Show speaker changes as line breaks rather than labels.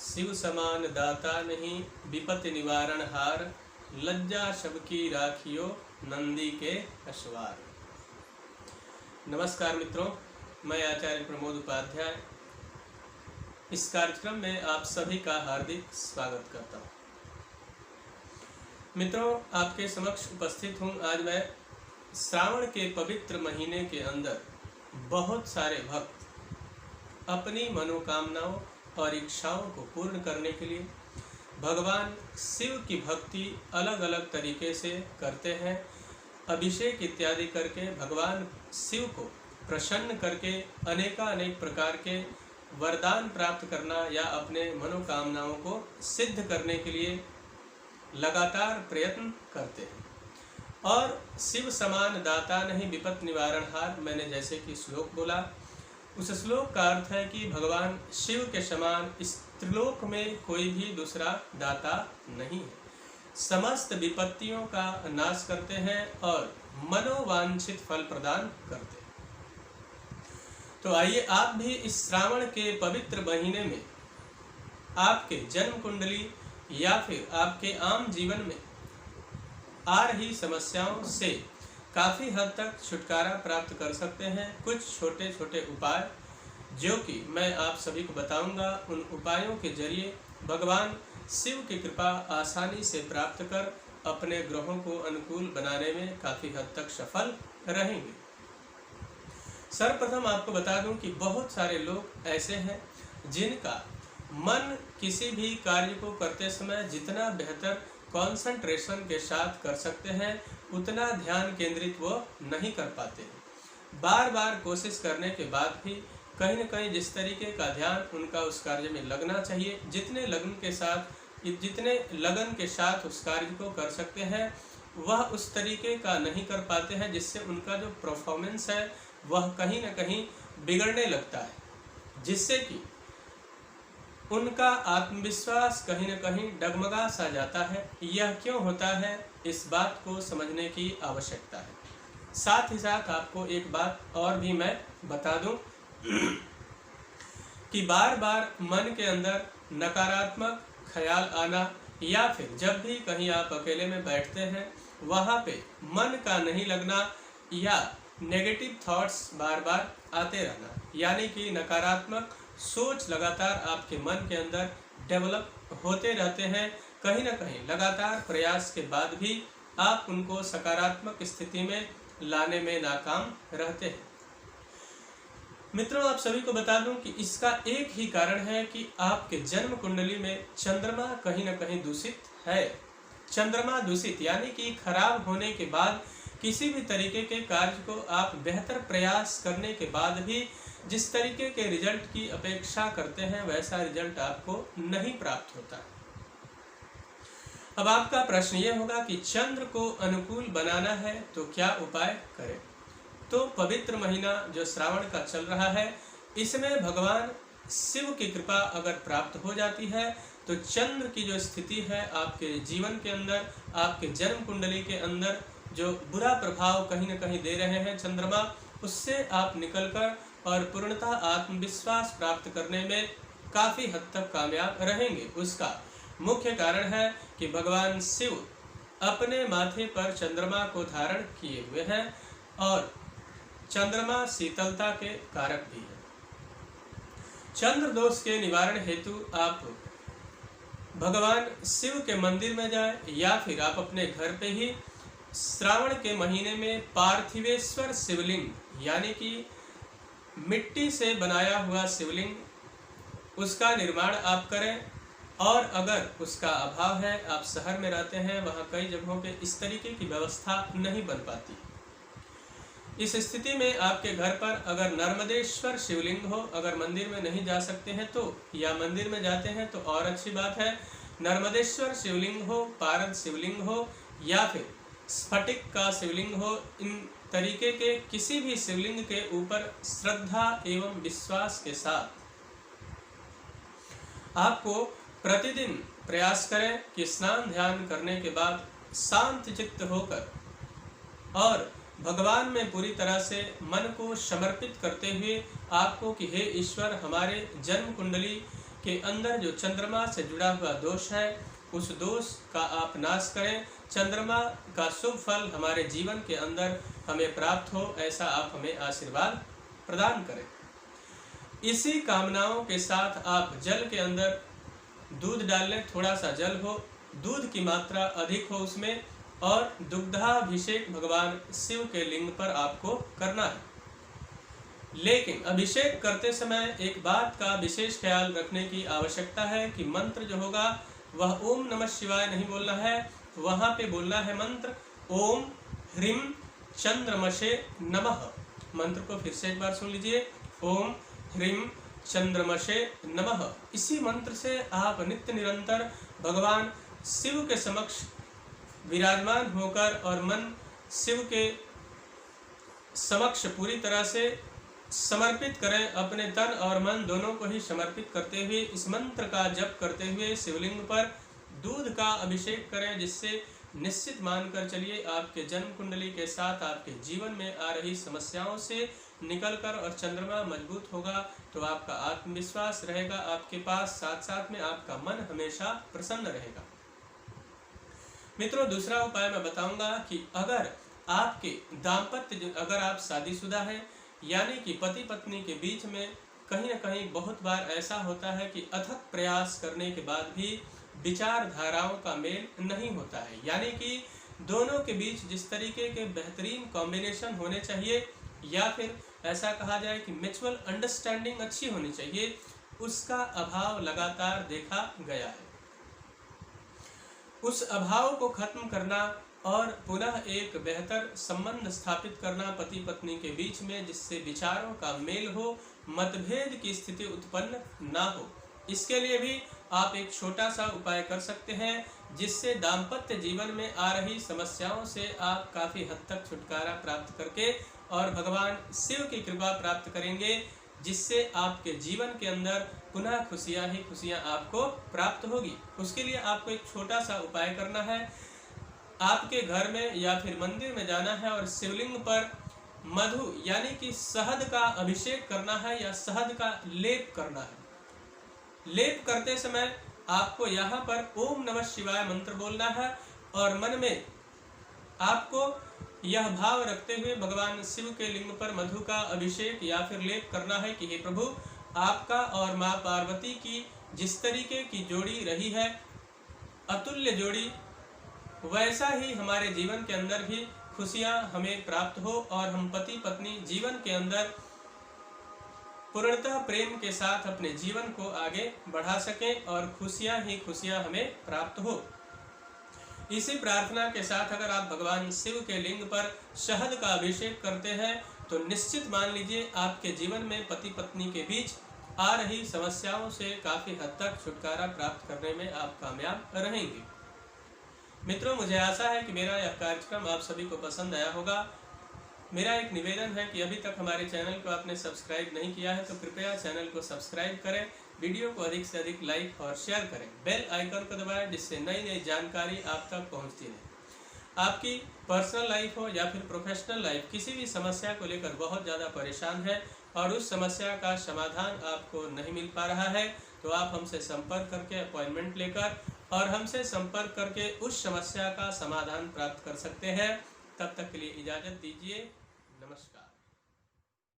शिव समान दाता नहीं विपत्ति निवारण हार, लज्जा सबकी राखियो नंदी के अश्वार। नमस्कार मित्रों, मैं आचार्य प्रमोद उपाध्याय इस कार्यक्रम में आप सभी का हार्दिक स्वागत करता हूँ। मित्रों, आपके समक्ष उपस्थित हूँ। आज मैं श्रावण के पवित्र महीने के अंदर बहुत सारे भक्त अपनी मनोकामनाओं और इच्छाओं को पूर्ण करने के लिए भगवान शिव की भक्ति अलग अलग तरीके से करते हैं। अभिषेक इत्यादि करके भगवान शिव को प्रसन्न करके अनेकानेक प्रकार के वरदान प्राप्त करना या अपने मनोकामनाओं को सिद्ध करने के लिए लगातार प्रयत्न करते हैं। और शिव समान दाता नहीं विपत्ति निवारण हार, मैंने जैसे कि श्लोक बोला, उस श्लोक का अर्थ है कि भगवान शिव के समान इस त्रिलोक में कोई भी दूसरा दाता नहीं है। समस्त विपत्तियों का नाश करते हैं और मनोवांछित फल प्रदान करते हैं। तो आइए आप भी इस श्रावण के पवित्र महीने में आपके जन्म कुंडली या फिर आपके आम जीवन में आ रही समस्याओं से काफ़ी हद तक छुटकारा प्राप्त कर सकते हैं। कुछ छोटे छोटे उपाय जो कि मैं आप सभी को बताऊंगा, उन उपायों के जरिए भगवान शिव की कृपा आसानी से प्राप्त कर अपने ग्रहों को अनुकूल बनाने में काफ़ी हद तक सफल रहेंगे। सर्वप्रथम आपको बता दूं कि बहुत सारे लोग ऐसे हैं जिनका मन किसी भी कार्य को करते समय जितना बेहतर कंसंट्रेशन के साथ कर सकते हैं उतना ध्यान केंद्रित वो नहीं कर पाते हैं। बार बार कोशिश करने के बाद भी कहीं न कहीं जिस तरीके का ध्यान उनका उस कार्य में लगना चाहिए, जितने लगन के साथ उस कार्य को कर सकते हैं, वह उस तरीके का नहीं कर पाते हैं, जिससे उनका जो परफॉर्मेंस है वह कहीं न कहीं बिगड़ने लगता है, जिससे कि उनका आत्मविश्वास कहीं न कहीं डगमगा सा जाता है। यह क्यों होता है, इस बात को समझने की आवश्यकता है। साथ ही साथ आपको एक बात और भी मैं बता दूं कि बार बार मन के अंदर नकारात्मक ख्याल आना या फिर जब भी कहीं आप अकेले में बैठते हैं वहाँ पे मन का नहीं लगना या नेगेटिव थॉट्स बार बार आते रहना, यानी कि नकारात्मक सोच लगातार आपके मन के अंदर डेवलप होते रहते हैं। कहीं ना कहीं लगातार प्रयास के बाद भी आप उनको सकारात्मक स्थिति में लाने में नाकाम रहते हैं। मित्रों, आप सभी को बता दूं कि इसका एक ही कारण है कि आपके जन्म कुंडली में चंद्रमा कहीं न कहीं दूषित है। चंद्रमा दूषित यानी कि खराब होने के बाद किसी भी तरीके के कार्य को आप बेहतर प्रयास करने के बाद भी जिस तरीके के रिजल्ट की अपेक्षा करते हैं वैसा रिजल्ट आपको नहीं प्राप्त होता। अब आपका प्रश्न ये होगा कि चंद्र को अनुकूल बनाना है तो क्या उपाय करें। तो पवित्र महीना जो श्रावण का चल रहा है, इसमें भगवान शिव की कृपा अगर प्राप्त हो जाती है तो चंद्र की जो स्थिति है आपके जीवन के अंदर, आपके जन्म कुंडली के अंदर जो बुरा प्रभाव कहीं न कहीं दे रहे हैं चंद्रमा, उससे आप निकलकर और पूर्णतः आत्मविश्वास प्राप्त करने में काफ़ी हद तक कामयाब रहेंगे। उसका मुख्य कारण है कि भगवान शिव अपने माथे पर चंद्रमा को धारण किए हुए हैं और चंद्रमा शीतलता के कारक भी है। चंद्र दोष के निवारण हेतु आप भगवान शिव के मंदिर में जाएं या फिर आप अपने घर पे ही श्रावण के महीने में पार्थिवेश्वर शिवलिंग यानी कि मिट्टी से बनाया हुआ शिवलिंग उसका निर्माण आप करें। और अगर उसका अभाव है, आप शहर में रहते हैं, वहाँ कई जगहों पे इस तरीके की व्यवस्था नहीं बन पाती, इस स्थिति में आपके घर पर अगर नर्मदेश्वर शिवलिंग हो, अगर मंदिर में नहीं जा सकते हैं तो या मंदिर में जाते हैं तो और अच्छी बात है, नर्मदेश्वर शिवलिंग हो, पारद शिवलिंग हो या फिर स्फटिक का शिवलिंग हो, इन तरीके के किसी भी शिवलिंग के ऊपर श्रद्धा एवं विश्वास के साथ आपको प्रतिदिन प्रयास करें कि स्नान ध्यान करने के बाद शांत चित्त होकर और भगवान में पूरी तरह से मन को समर्पित करते हुए आपको कि हे ईश्वर, हमारे जन्म कुंडली के अंदर जो चंद्रमा से जुड़ा हुआ दोष है उस दोष का आप नाश करें। चंद्रमा का शुभ फल हमारे जीवन के अंदर हमें प्राप्त हो, ऐसा आप हमें आशीर्वाद प्रदान करें। इसी कामनाओं के साथ आप जल के अंदर दूध डाल लें, थोड़ा सा जल हो, दूध की मात्रा अधिक हो उसमें, और दुग्धाभिषेक भगवान शिव के लिंग पर आपको करना है। लेकिन अभिषेक करते समय एक बात का विशेष ख्याल रखने की आवश्यकता है कि मंत्र जो होगा वह ओम नमः शिवाय नहीं बोलना है, वहां पे बोलना है मंत्र ओम ह्रीं चंद्रमसे नमः। मंत्र को फिर से एक बार सुन लीजिए, ओम ह्रीं चंद्रमसे नमः। इसी मंत्र से आप नित्य निरंतर भगवान शिव के समक्ष विराजमान होकर और मन शिव के समक्ष पूरी तरह से समर्पित करें। अपने तन और मन दोनों को ही समर्पित करते हुए इस मंत्र का जप करते हुए शिवलिंग पर दूध का अभिषेक करें, जिससे निश्चित मानकर चलिए आपके जन्म कुंडली के साथ आपके जीवन में आ रही समस्याओं से निकलकर और चंद्रमा मजबूत होगा तो आपका आत्मविश्वास रहेगा आपके पास, साथ साथ में आपका मन हमेशा प्रसन्न रहेगा। मित्रों, दूसरा उपाय मैं बताऊंगा कि अगर आपके दाम्पत्य, अगर आप शादीशुदा हैं यानी कि पति पत्नी के बीच में कहीं न कहीं बहुत बार ऐसा होता है कि अथक प्रयास करने के बाद भी विचारधाराओं का मेल नहीं होता है, यानी कि दोनों के बीच जिस तरीके के बेहतरीन कॉम्बिनेशन होने चाहिए या फिर ऐसा कहा जाए कि म्यूचुअल अंडरस्टैंडिंग अच्छी होनी चाहिए, उसका अभाव लगातार देखा गया है। उस अभाव को खत्म करना और पुनः एक बेहतर संबंध स्थापित करना पति पत्नी के बीच में, जिससे विचारों का मेल हो, मतभेद की स्थिति उत्पन्न ना हो, इसके लिए भी आप एक छोटा सा उपाय कर सकते हैं, जिससे दाम्पत्य जीवन में आ रही समस्याओं से आप काफी हद तक छुटकारा प्राप्त करके और भगवान शिव की कृपा प्राप्त करेंगे, जिससे आपके जीवन के अंदर पुनः खुशियां ही खुशियां आपको प्राप्त होगी। उसके लिए आपको एक छोटा सा उपाय करना है। आपके घर में या फिर मंदिर में जाना है और शिवलिंग पर मधु यानी कि शहद का अभिषेक करना है या शहद का लेप करना है। लेप करते समय आपको यहाँ पर ओम नमः शिवाय मंत्र बोलना है और मन में आपको यह भाव रखते हुए भगवान शिव के लिंग पर मधु का अभिषेक या फिर लेप करना है कि हे प्रभु, आपका और माँ पार्वती की जिस तरीके की जोड़ी रही है, अतुल्य जोड़ी, वैसा ही हमारे जीवन के अंदर भी खुशियां हमें प्राप्त हो और हम पति पत्नी जीवन के अंदर पूर्णतः प्रेम के साथ अपने जीवन को आगे बढ़ा सकें और खुशियां ही खुशियां हमें प्राप्त हो। इसी प्रार्थना के साथ अगर आप भगवान शिव के लिंग पर शहद का अभिषेक करते हैं तो निश्चित मान लीजिए आपके जीवन में पति पत्नी के बीच आ रही समस्याओं से काफी हद तक छुटकारा प्राप्त करने में आप कामयाब रहेंगे। मित्रों, मुझे आशा है कि मेरा यह कार्यक्रम आप सभी को पसंद आया होगा। मेरा एक निवेदन है कि अभी तक हमारे चैनल को आपने सब्सक्राइब नहीं किया है तो कृपया चैनल को सब्सक्राइब करें, वीडियो को अधिक से अधिक लाइक और शेयर करें, बेल आइकन को दबाएं जिससे नई नई जानकारी आप तक पहुंचती रहे। आपकी पर्सनल लाइफ हो या फिर प्रोफेशनल लाइफ, किसी भी समस्या को लेकर बहुत ज़्यादा परेशान है और उस समस्या का समाधान आपको नहीं मिल पा रहा है तो आप हमसे संपर्क करके अपॉइंटमेंट लेकर और हमसे संपर्क करके उस समस्या का समाधान प्राप्त कर सकते हैं। तब तक के लिए इजाज़त दीजिए। नमस्कार।